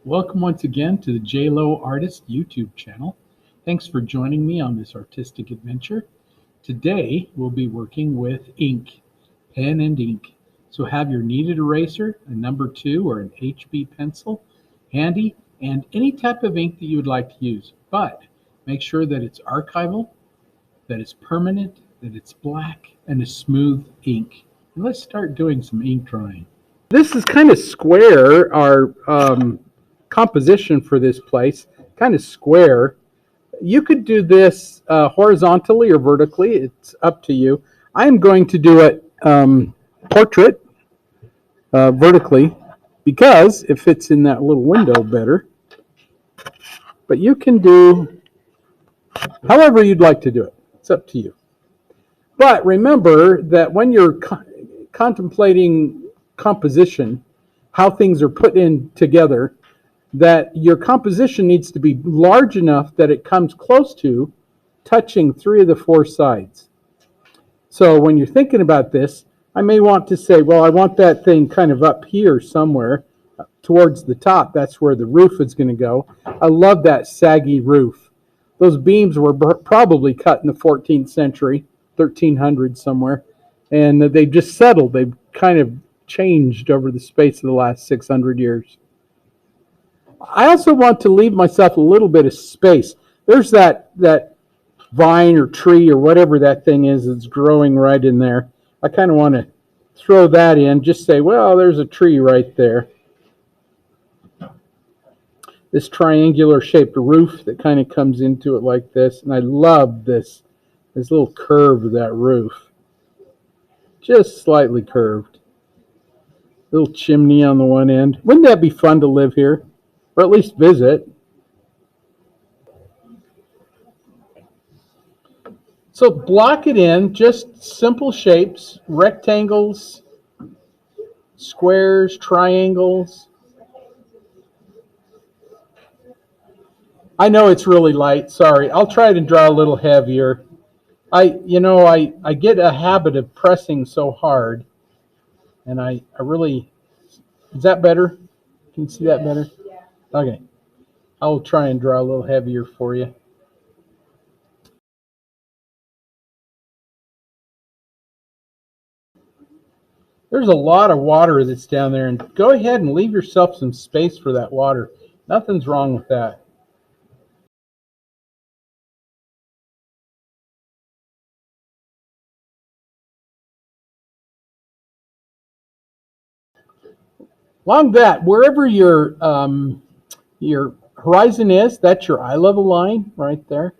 Welcome once again to the J Lowe Artist YouTube channel. Thanks for joining me on this artistic adventure. Today we'll be working with ink, pen and ink. So have your kneaded eraser, a number 2 or an HB pencil handy, and any type of ink that you would like to use. But make sure that it's archival, that it's permanent, that it's black, and a smooth ink. And let's start doing some ink drawing. This is kind of square, our composition for this place, kind of square. You could do this horizontally or vertically. It's up to you. I am going to do it portrait vertically because it fits in that little window better. But you can do however you'd like to do it. It's up to you. But remember that when you're contemplating composition, how things are put in together, that your composition needs to be large enough that it comes close to touching 3 of the 4 sides. So when you're thinking about this, I may want to say, well, I want that thing kind of up here somewhere towards the top. That's where the roof is going to go. I love that saggy roof. Those beams were probably cut in the 14th century, 1300 somewhere, and they just settled. They've kind of changed over the space of the last 600 years. I also want to leave myself a little bit of space. There's that vine or tree or whatever that thing is that's growing right in there. I kind of want to throw that in, just say, well, there's a tree right there. This triangular shaped roof that kind of comes into it like this. And I love this little curve of that roof. Just slightly curved. Little chimney on the one end. Wouldn't that be fun to live here? Or at least visit. So block it in, just simple shapes, rectangles, squares, triangles. I know it's really light, sorry. I'll try to draw a little heavier. I get a habit of pressing so hard, and I really, is that better? Can you see that better? Okay, I'll try and draw a little heavier for you. There's a lot of water that's down there, and go ahead and leave yourself some space for that water. Nothing's wrong with that. Along that, wherever your horizon is, that's your eye level line right there.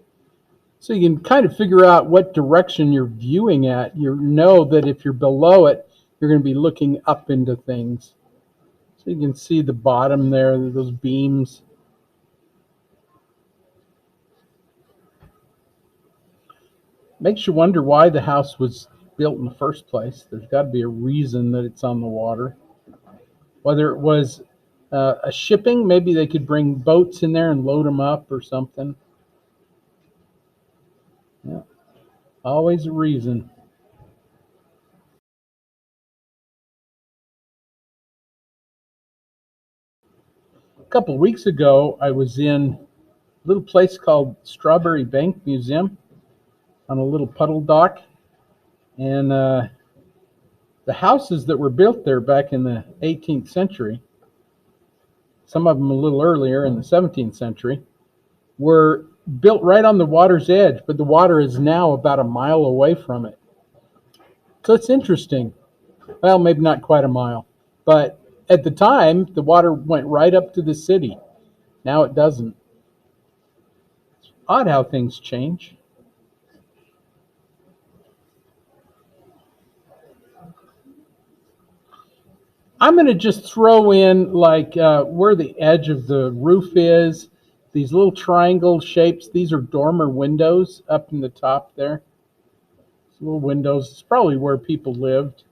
So you can kind of figure out what direction you're viewing at. You know that if you're below it, you're going to be looking up into things. So you can see the bottom there, those beams. Makes you wonder why the house was built in the first place. There's got to be a reason that it's on the water. Whether it was a shipping, maybe they could bring boats in there and load them up or something. Yeah, always a reason. A couple of weeks ago, I was in a little place called Strawberry Bank Museum on a little puddle dock, and the houses that were built there back in the 18th century, some of them a little earlier in the 17th century, were built right on the water's edge, but the water is now about a mile away from it. So it's interesting. Well, maybe not quite a mile, but at the time, the water went right up to the city. Now it doesn't. It's odd how things change. I'm going to just throw in like where the edge of the roof is, these little triangle shapes. These are dormer windows up in the top there. These little windows. It's probably where people lived.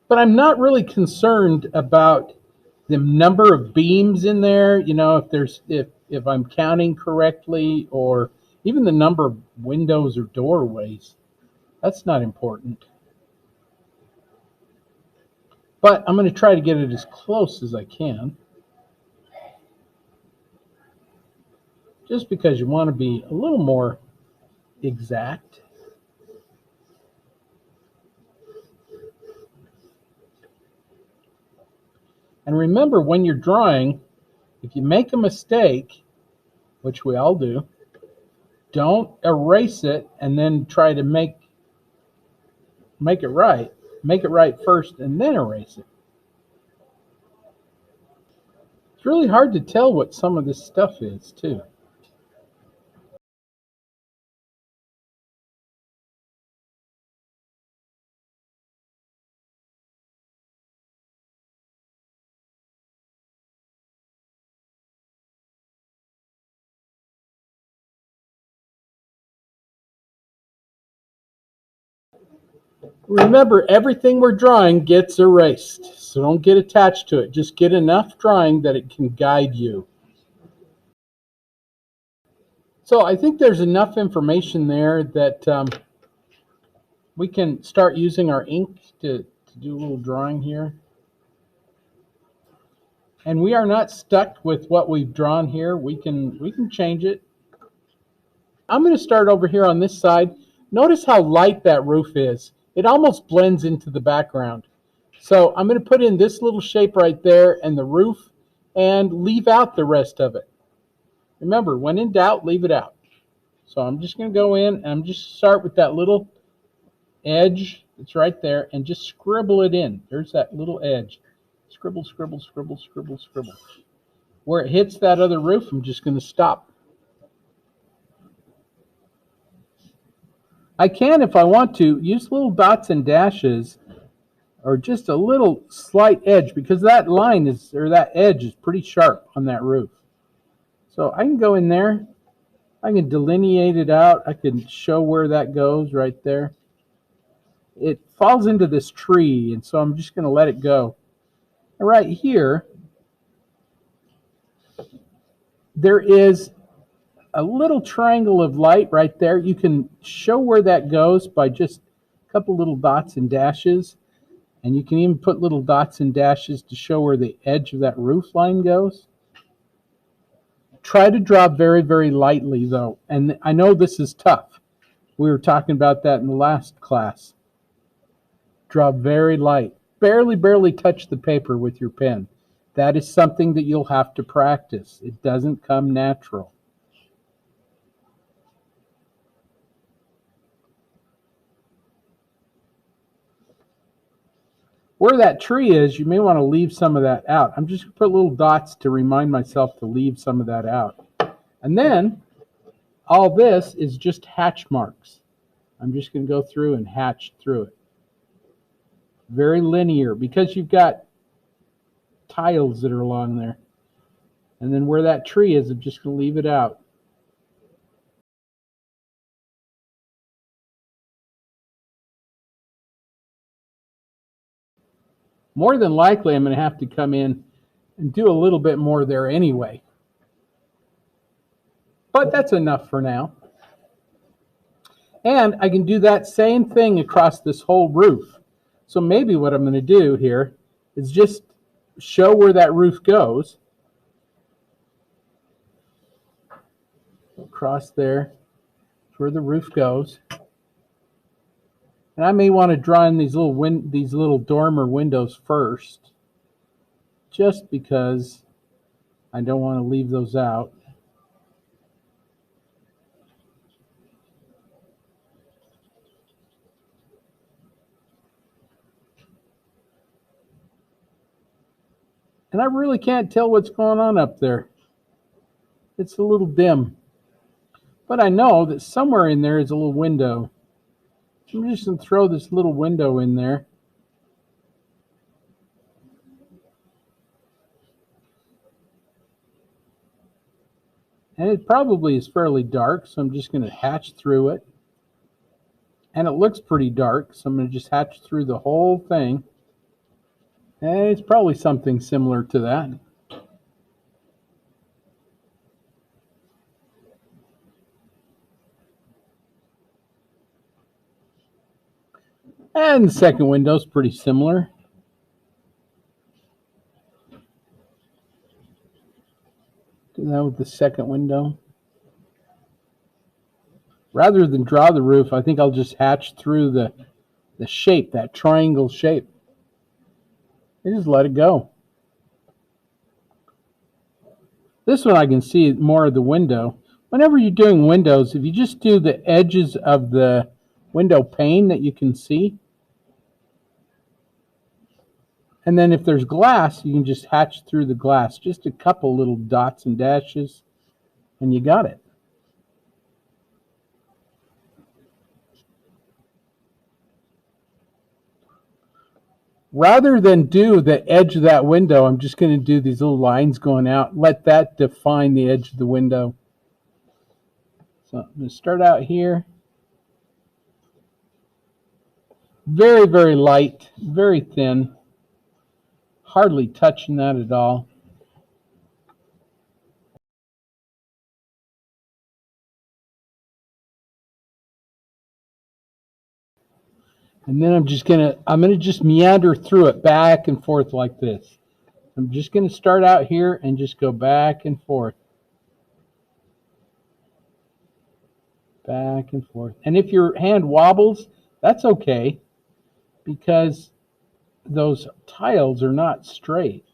But I'm not really concerned about the number of beams in there, you know, if I'm counting correctly, or even the number of windows or doorways. That's not important. But I'm going to try to get it as close as I can, just because you want to be a little more exact. And remember, when you're drawing, if you make a mistake, which we all do, don't erase it and then try to make it right. Make it right first and then erase it. It's really hard to tell what some of this stuff is, too. Remember, everything we're drawing gets erased, so don't get attached to it. Just get enough drawing that it can guide you. So I think there's enough information there that we can start using our ink to do a little drawing here. And we are not stuck with what we've drawn here. We can change it. I'm going to start over here on this side. Notice how light that roof is. It almost blends into the background. So I'm going to put in this little shape right there and the roof and leave out the rest of it. Remember, when in doubt, leave it out. So I'm just going to go in and I'm just start with that little edge that's right there and just scribble it in. There's that little edge. Scribble, scribble, scribble, scribble, scribble. Where it hits that other roof, I'm just going to stop. I can, if I want to, use little dots and dashes or just a little slight edge because that line is, or that edge is pretty sharp on that roof. So I can go in there. I can delineate it out. I can show where that goes right there. It falls into this tree, and so I'm just going to let it go. And right here, there is a little triangle of light right there. You can show where that goes by just a couple little dots and dashes. And you can even put little dots and dashes to show where the edge of that roof line goes. Try to draw very, very lightly, though. And I know this is tough. We were talking about that in the last class. Draw very light. Barely touch the paper with your pen. That is something that you'll have to practice. It doesn't come natural. Where that tree is, you may want to leave some of that out. I'm just going to put little dots to remind myself to leave some of that out. And then all this is just hatch marks. I'm just going to go through and hatch through it. Very linear because you've got tiles that are along there. And then where that tree is, I'm just going to leave it out. More than likely, I'm going to have to come in and do a little bit more there anyway. But that's enough for now. And I can do that same thing across this whole roof. So maybe what I'm going to do here is just show where that roof goes. Across there, where the roof goes. And I may want to draw in these little dormer windows first, just because I don't want to leave those out. And I really can't tell what's going on up there. It's a little dim. But I know that somewhere in there is a little window. I'm just going to throw this little window in there. And it probably is fairly dark, so I'm just going to hatch through it. And it looks pretty dark, so I'm going to just hatch through the whole thing. And it's probably something similar to that. And the second window is pretty similar. Do that with the second window. Rather than draw the roof, I think I'll just hatch through the shape, that triangle shape. And just let it go. This one I can see more of the window. Whenever you're doing windows, if you just do the edges of the window pane that you can see, and then if there's glass, you can just hatch through the glass. Just a couple little dots and dashes, and you got it. Rather than do the edge of that window, I'm just going to do these little lines going out. Let that define the edge of the window. So I'm going to start out here. Very, very light, very thin. Hardly touching that at all. And then I'm going to just meander through it back and forth like this. I'm just going to start out here and just go back and forth. Back and forth. And if your hand wobbles, that's okay, because those tiles are not straight.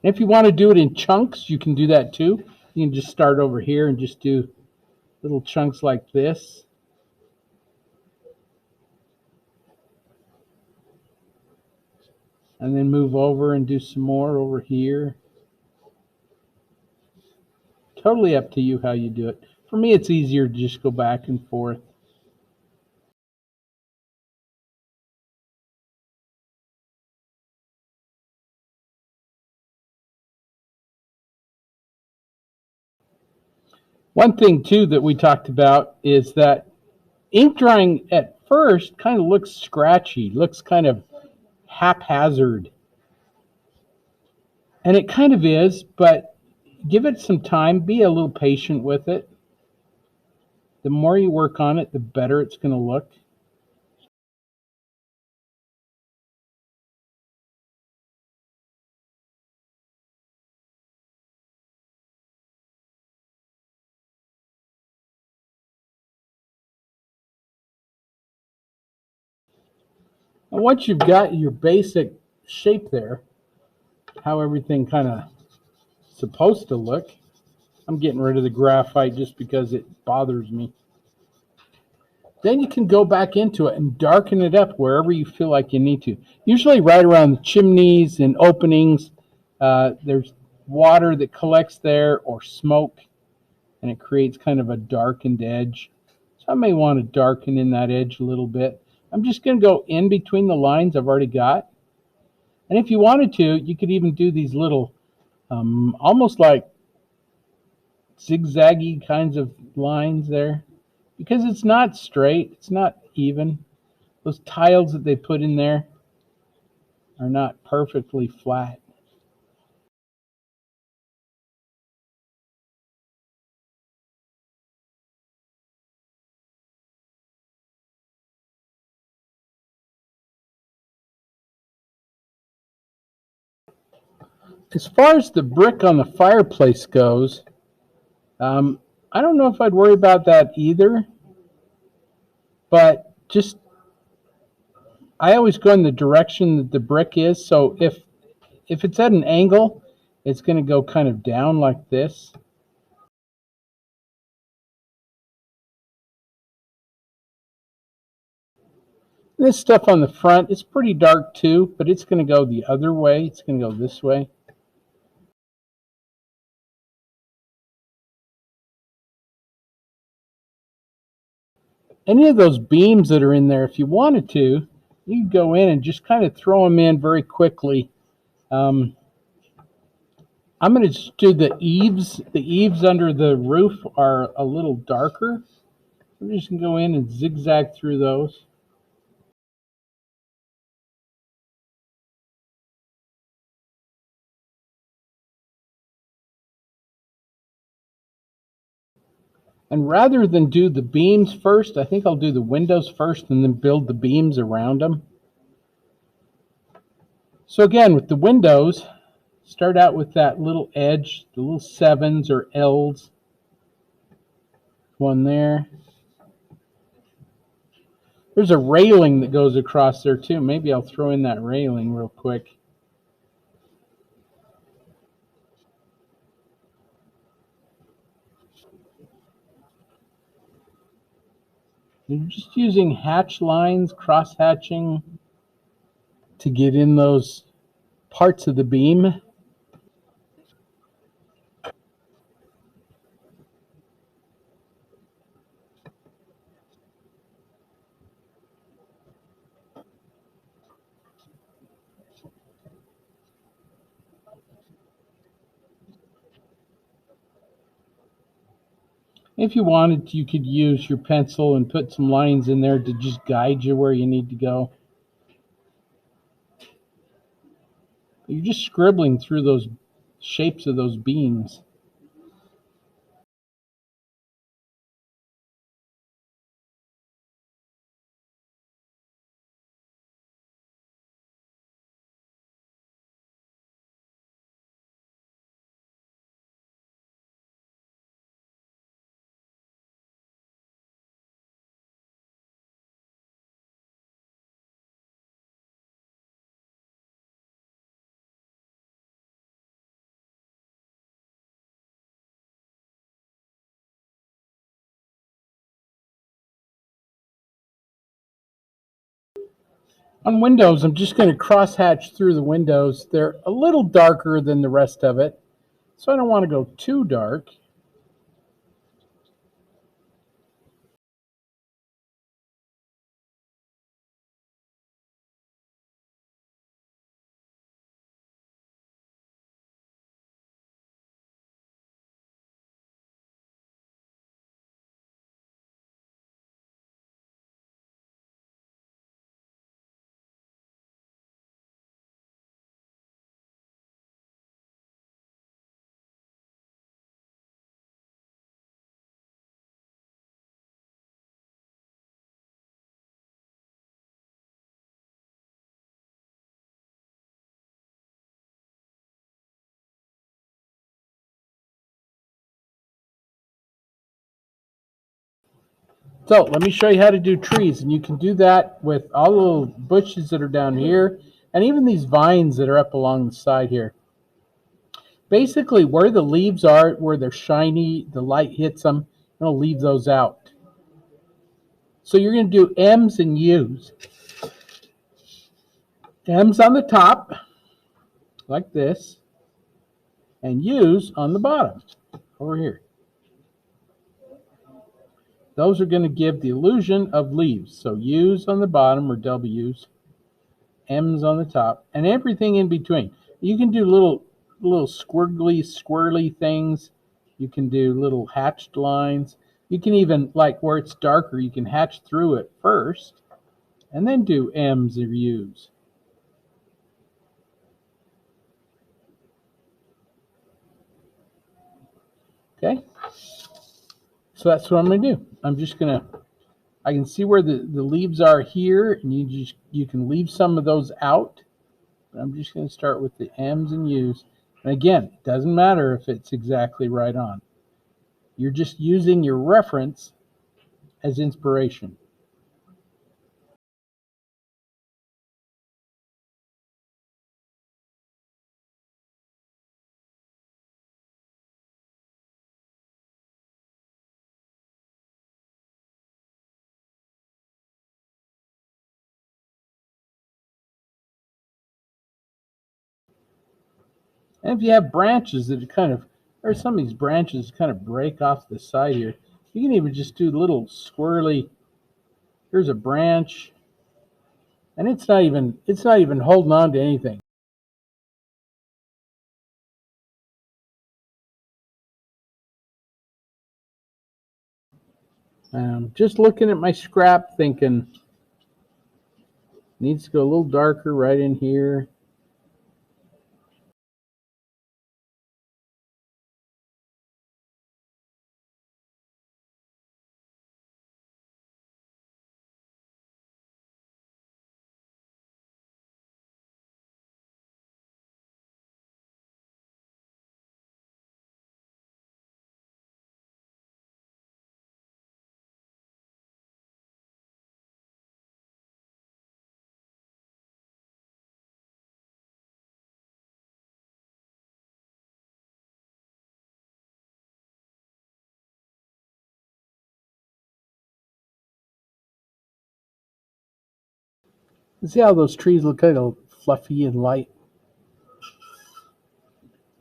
If you want to do it in chunks, you can do that too. You can just start over here and just do little chunks like this. And then move over and do some more over here. Totally up to you how you do it. For me, it's easier to just go back and forth. One thing too that we talked about is that ink drying at first kind of looks scratchy, looks kind of haphazard. And it kind of is, but give it some time, be a little patient with it. The more you work on it, the better it's going to look. And once you've got your basic shape there, how everything kind of supposed to look, I'm getting rid of the graphite just because it bothers me. Then you can go back into it and darken it up wherever you feel like you need to. Usually right around the chimneys and openings, there's water that collects there or smoke, and it creates kind of a darkened edge. So I may want to darken in that edge a little bit. I'm just going to go in between the lines I've already got. And if you wanted to, you could even do these little, almost like zigzaggy kinds of lines there. Because it's not straight, it's not even. Those tiles that they put in there are not perfectly flat. As far as the brick on the fireplace goes, I don't know if I'd worry about that either. But just, I always go in the direction that the brick is. So if it's at an angle, it's going to go kind of down like this. This stuff on the front is pretty dark too, but it's going to go the other way. It's going to go this way. Any of those beams that are in there, if you wanted to, you could go in and just kind of throw them in very quickly. I'm going to just do the eaves. The eaves under the roof are a little darker. I'm just going to go in and zigzag through those. And rather than do the beams first, I think I'll do the windows first and then build the beams around them. So again, with the windows, Start out with that little edge, the little 7s or L's. One there. There's a railing that goes across there too. Maybe I'll throw in that railing real quick. You're just using hatch lines, cross hatching to get in those parts of the beam. If you wanted, you could use your pencil and put some lines in there to just guide you where you need to go. You're just scribbling through those shapes of those beams. On windows, I'm just going to cross hatch through the windows. They're a little darker than the rest of it, so I don't want to go too dark. So let me show you how to do trees, and you can do that with all the little bushes that are down here, and even these vines that are up along the side here. Basically, where the leaves are, where they're shiny, the light hits them, it'll leave those out. So you're going to do M's and U's. M's on the top, like this, and U's on the bottom, over here. Those are going to give the illusion of leaves. So U's on the bottom, or W's, M's on the top, and everything in between. You can do little squiggly, swirly things. You can do little hatched lines. You can even, like where it's darker, you can hatch through it first, and then do M's or U's. Okay? So that's what I'm going to do. I'm just going to, I can see where the leaves are here, and you can leave some of those out. I'm just going to start with the M's and U's. And again, it doesn't matter if it's exactly right on. You're just using your reference as inspiration. And if you have branches that are or some of these branches kind of break off the side here, you can even just do little swirly, here's a branch, and it's not even holding on to anything. Just looking at my scrap thinking, needs to go a little darker right in here. See how those trees look kind of fluffy and light?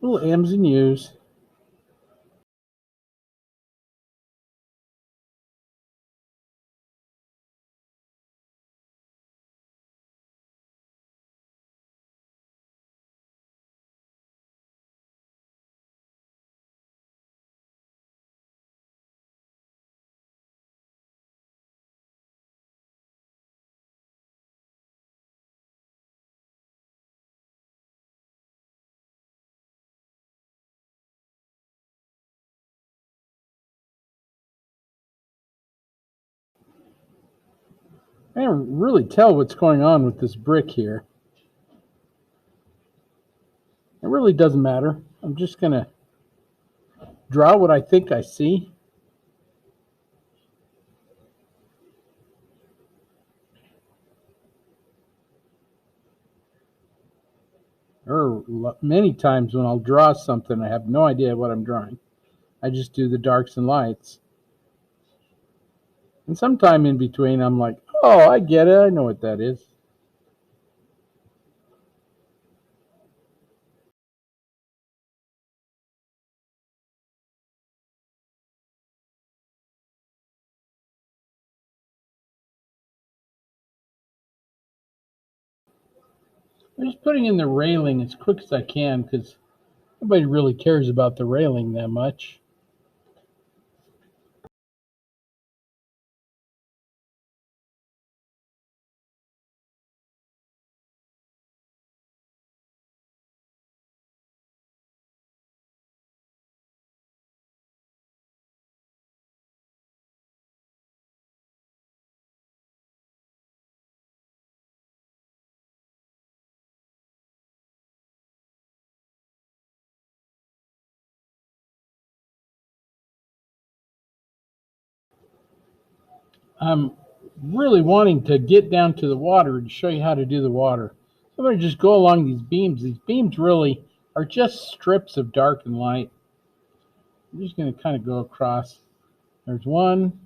Little M's and U's. I can't really tell what's going on with this brick here. It really doesn't matter. I'm just going to draw what I think I see. There are many times when I'll draw something, I have no idea what I'm drawing. I just do the darks and lights. And sometime in between, I'm like, oh, I get it. I know what that is. I'm just putting in the railing as quick as I can because nobody really cares about the railing that much. I'm really wanting to get down to the water to show you how to do the water. So I'm going to just go along these beams. These beams really are just strips of dark and light. I'm just going to kind of go across. There's one.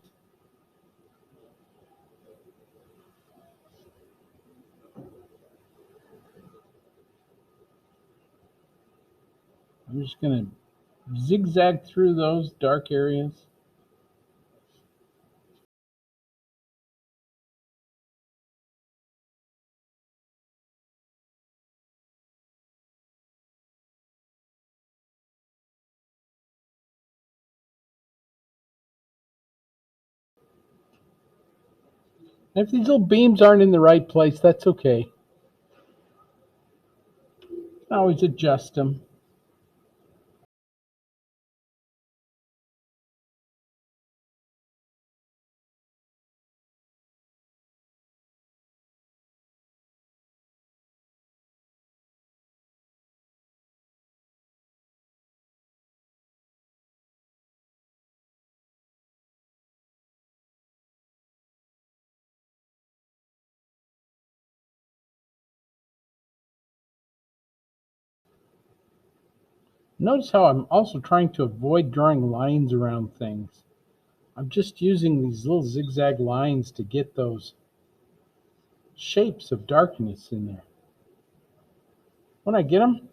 I'm just going to zigzag through those dark areas. And if these little beams aren't in the right place, that's okay. I can always adjust them. Notice how I'm also trying to avoid drawing lines around things. I'm just using these little zigzag lines to get those shapes of darkness in there. When I get them,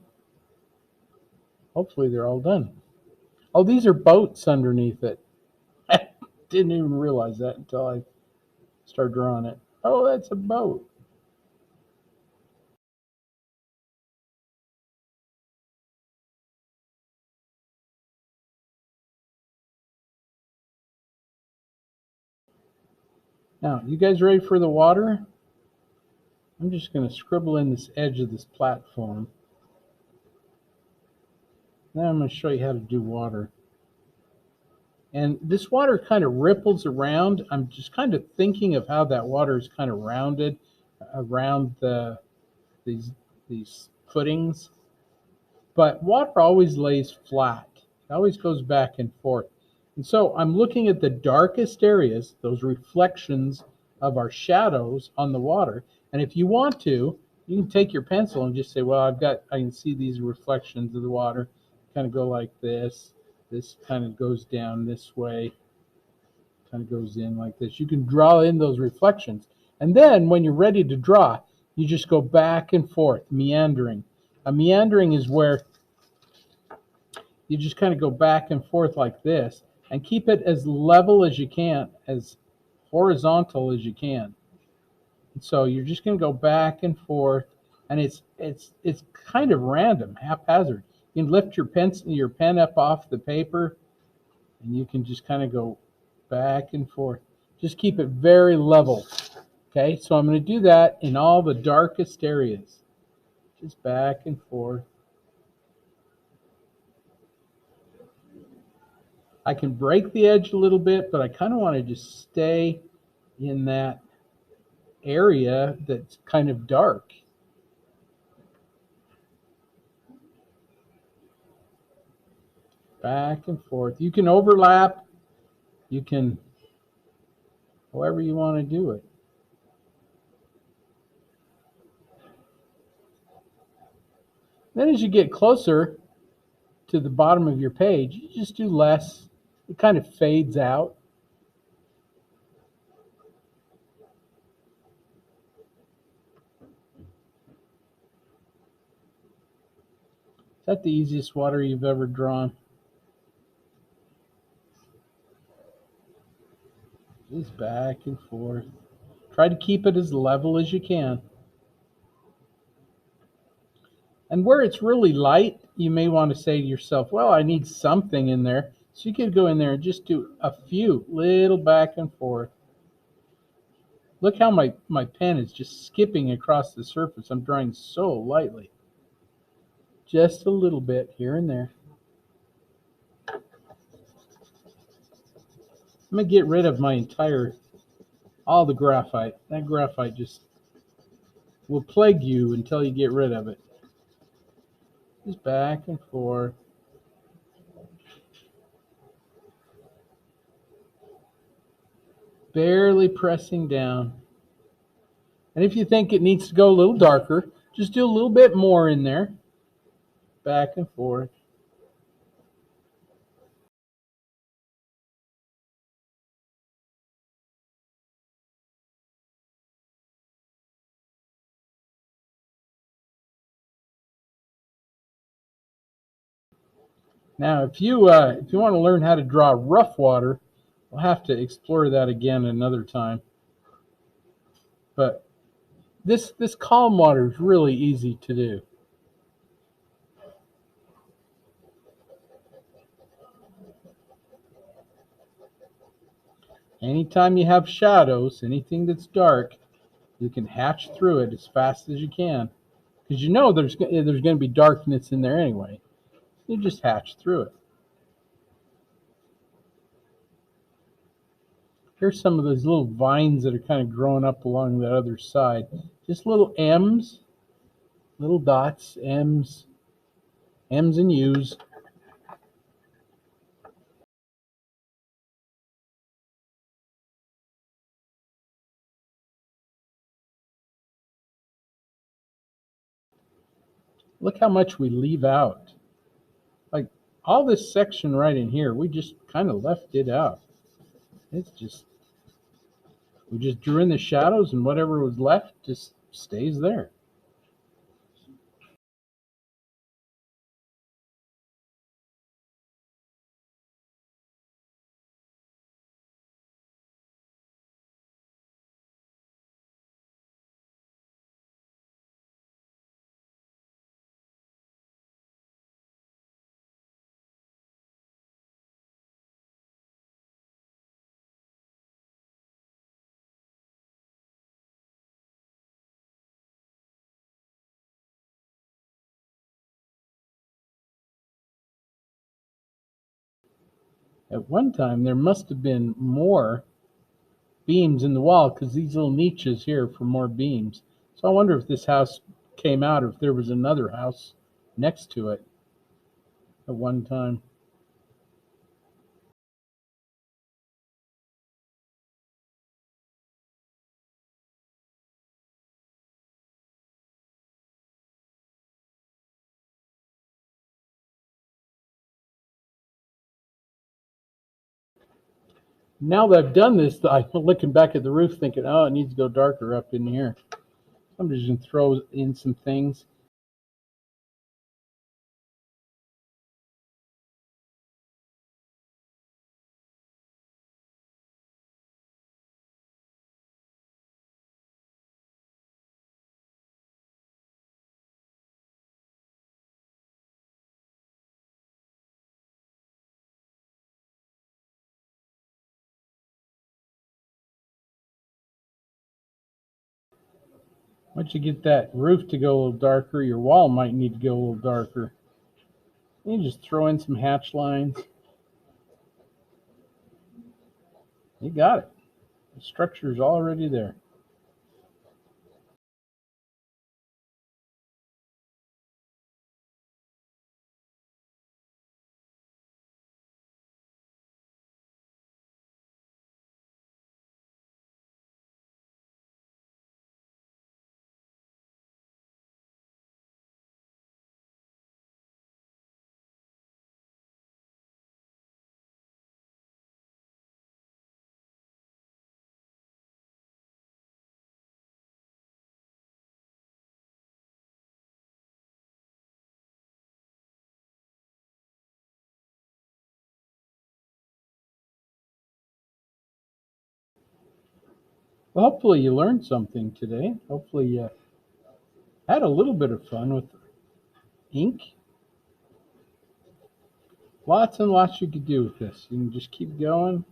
hopefully they're all done. Oh, these are boats underneath it. I didn't even realize that until I started drawing it. Oh, that's a boat. Now, you guys ready for the water? I'm just going to scribble in this edge of this platform. Now I'm going to show you how to do water. And this water kind of ripples around. I'm just kind of thinking of how that water is kind of rounded around these these footings. But water always lays flat. It always goes back and forth. And so I'm looking at the darkest areas, those reflections of our shadows on the water. And if you want to, you can take your pencil and just say, well, I can see these reflections of the water kind of go like this. This kind of goes down this way, kind of goes in like this. You can draw in those reflections. And then when you're ready to draw, you just go back and forth, meandering. A meandering is where you just kind of go back and forth like this and keep it as level as you can, as horizontal as you can. And so you're just going to go back and forth, and it's kind of random, haphazard. You can lift your pen up off the paper, and you can just kind of go back and forth. Just keep it very level. Okay, so I'm going to do that in all the darkest areas. Just back and forth. I can break the edge a little bit, but I kind of want to just stay in that area that's kind of dark. Back and forth. You can overlap. You can, however you want to do it. Then as you get closer to the bottom of your page, you just do less. It kind of fades out. Is that the easiest water you've ever drawn? Just back and forth. Try to keep it as level as you can. And where it's really light, you may want to say to yourself, well, I need something in there. So you could go in there and just do a few little back and forth. Look how my pen is just skipping across the surface. I'm drawing so lightly. Just a little bit here and there. I'm going to get rid of all the graphite. That graphite just will plague you until you get rid of it. Just back and forth. Barely pressing down. And if you think it needs to go a little darker, just do a little bit more in there. Back and forth. Now, if you want to learn how to draw rough water, we'll have to explore that again another time. But this calm water is really easy to do. Anytime you have shadows, anything that's dark, you can hatch through it as fast as you can, because you know there's going to be darkness in there anyway. You just hatch through it. Here's some of those little vines that are kind of growing up along the other side. Just little M's, little dots, M's and U's. Look how much we leave out. Like all this section right in here, we just kind of left it out. It's just, we just drew in the shadows, and whatever was left just stays there. At one time, there must have been more beams in the wall, because these little niches here for more beams. So I wonder if this house came out, or if there was another house next to it at one time. Now that I've done this, I'm looking back at the roof thinking, oh, it needs to go darker up in here. I'm just going to throw in some things. Once you get that roof to go a little darker, your wall might need to go a little darker. You just throw in some hatch lines. You got it. The structure's already there. Well, hopefully you learned something today. Hopefully you had a little bit of fun with ink. Lots and lots you could do with this. You can just keep going.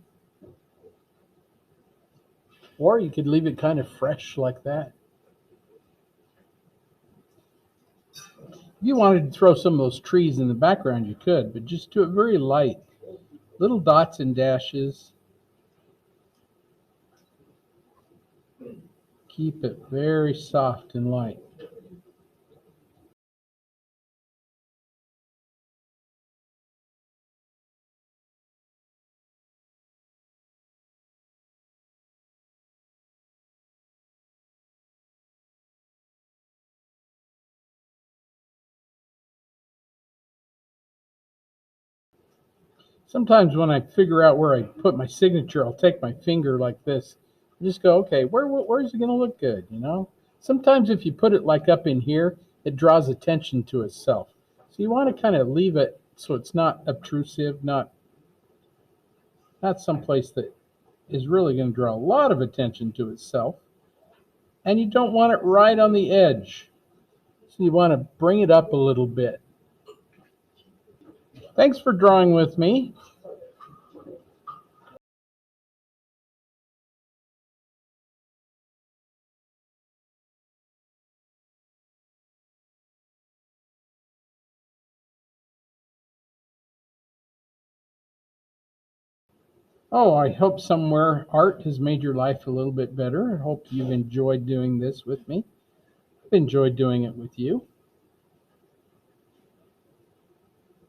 Or you could leave it kind of fresh like that. If you wanted to throw some of those trees in the background, you could, but just do it very light. Little dots and dashes. Keep it very soft and light. Sometimes when I figure out where I put my signature, I'll take my finger like this and just go, okay, where's it going to look good, you know? Sometimes if you put it like up in here, it draws attention to itself. So you want to kind of leave it so it's not obtrusive, not someplace that is really going to draw a lot of attention to itself. And you don't want it right on the edge. So you want to bring it up a little bit. Thanks for drawing with me. Oh, I hope somewhere art has made your life a little bit better. I hope you've enjoyed doing this with me. I've enjoyed doing it with you.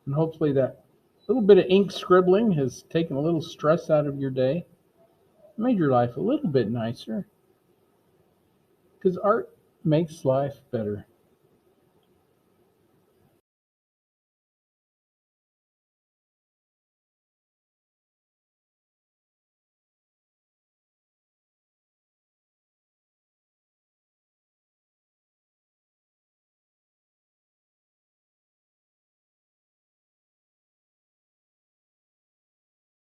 And hopefully that little bit of ink scribbling has taken a little stress out of your day, made your life a little bit nicer. Because art makes life better.